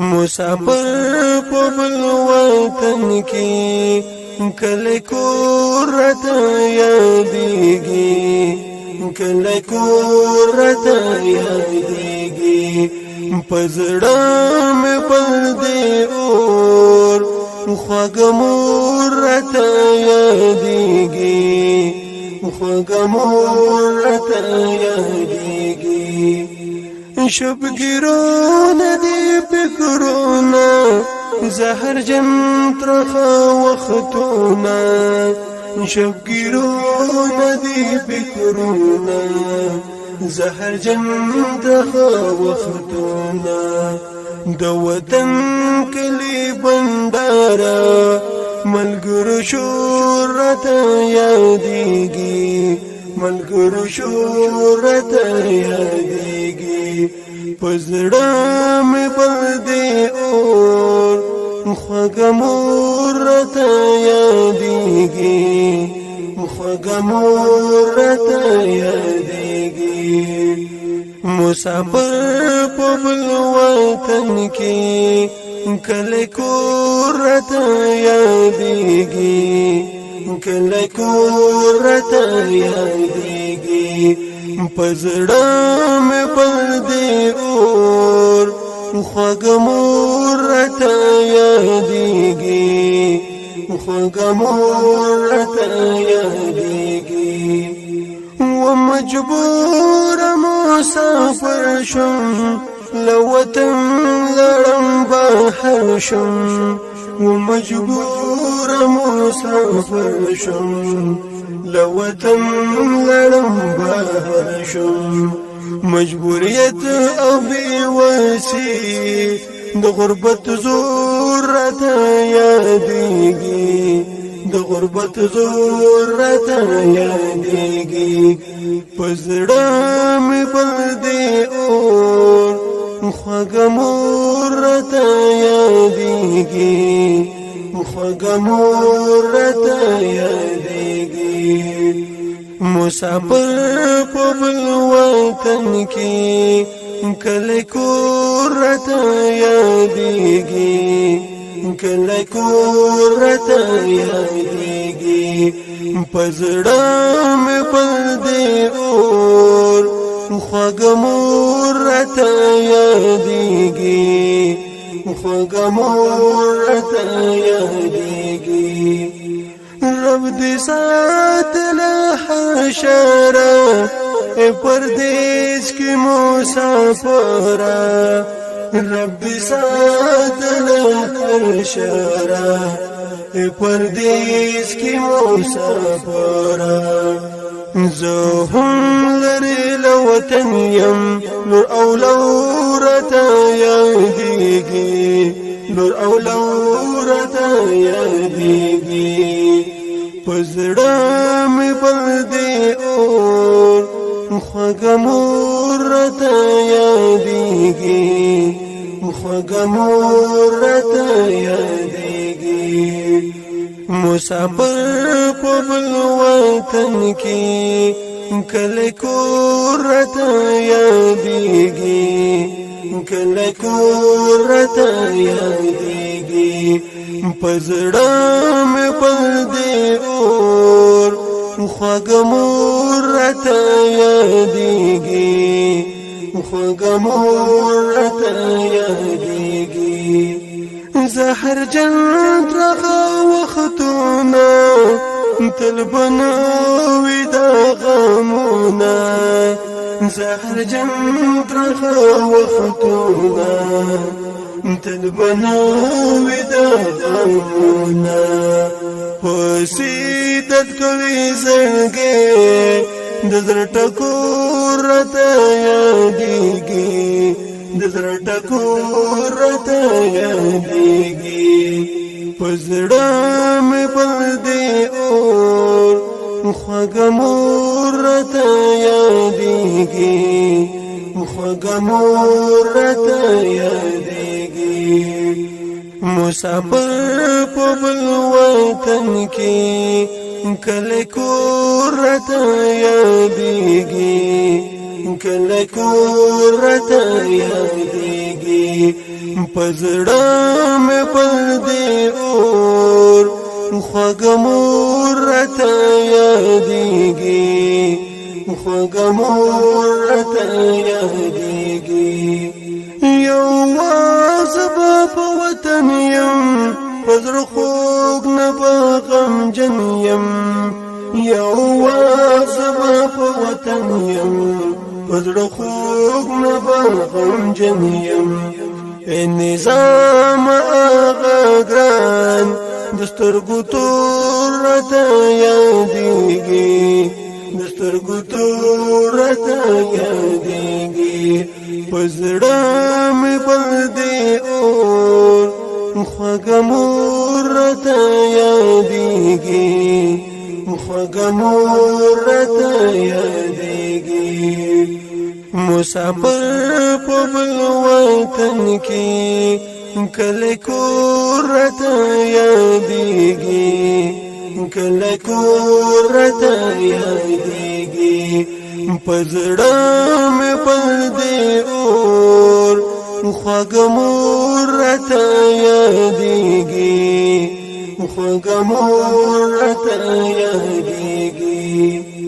مسافر په بل وطن کې کله کور راته یادېږي کله کور راته یادېږي په زړه مې بل دی اور خواږه مور راته یادېږي خواږه مور راته یادېږي شبګیرونه دی فکرونه زهر جن ترخه وختونه شبګیرونه دی فکرونه زهر جن ترخه وختونه د وطن کلی بنداره ملګرو شور راته یادېږي ملګرو شور راته یادېږي په زړه مې بل دی اور خواږه مور راته یادېږي خواږه مور راته یادېږي مسافر په بل وطن کې کله کور راته یادېږي کله کور راته یادېږي په زړه مې بل دی اور خواږه مور راته یادېږي خواږه مور راته یادېږي ومجبور مسافر شم لوطن لړم بهر شم ومجبور مسافر شم لوطن لړم بهر شم مجبوریت او بیوسی د غربت زور راته یادېږي د غربت زور راته یادېږي په زړه مې بل دی اور خواږه مور راته یادېږي خواږه مور راته یادېږي مسافر په بل وطن کې کله کور راته یادېږي کله کور راته یادېږي په زړه مې بل دی اور خواږه مور راته یادېږي خواږه مور راته یادېږي رب دې ساتله حشره پردیس کې مسافره رب دې ساتله حشره پردیس کې مسافره زه هم لرې له وطن یم نور او لورته یادېږي نور او لورته یادېږي په زړه مې بل دی اور خواږه مور راته یادېږي خواږه مور راته یادېږي مسافر په بل وطن کې کله کور راته یادېږي کله کور راته یادېږي په زړه مې بل دی اور خواږه مور راته یادېږي خواږه مور راته یادېږي زهر جن ترخه وختونه تل بنوي د غمونه زهر جن ترخه وختونه تل بنوي د غمونه پسیدت کوي زړګي د زړه ټکور راته یادېږي د زړه ټکور راته یادېږي په زړه مې بل دی اور خواږه مور راته یادېږي خواږه مور راته یادېږي مسافر په بل وطن کې کله کور راته یادېږي کله کور راته یادېږي پزړه مې پر دې اور خوږه مور راته یادېږي خوږه مور راته یادېږي یو وازه به په وطن یم پزړه خوږ نه به غمجن یم یو وازه به په وطن یم پزړه خوږ نه به غمجن یم نظام آغا ګران د سترګو تور راته یادېږي د سترګو تور راته یادېږي په زړه مې بل دی اور خوږه مور راته یادېږي خوږه مور راته یادېږي مسافر په بل وطن کې کله کور راته یادېږي کله کور راته یادېږي په زړه مې پر دې اور خوږه مور راته یادېږي خوږه مور راته یادېږي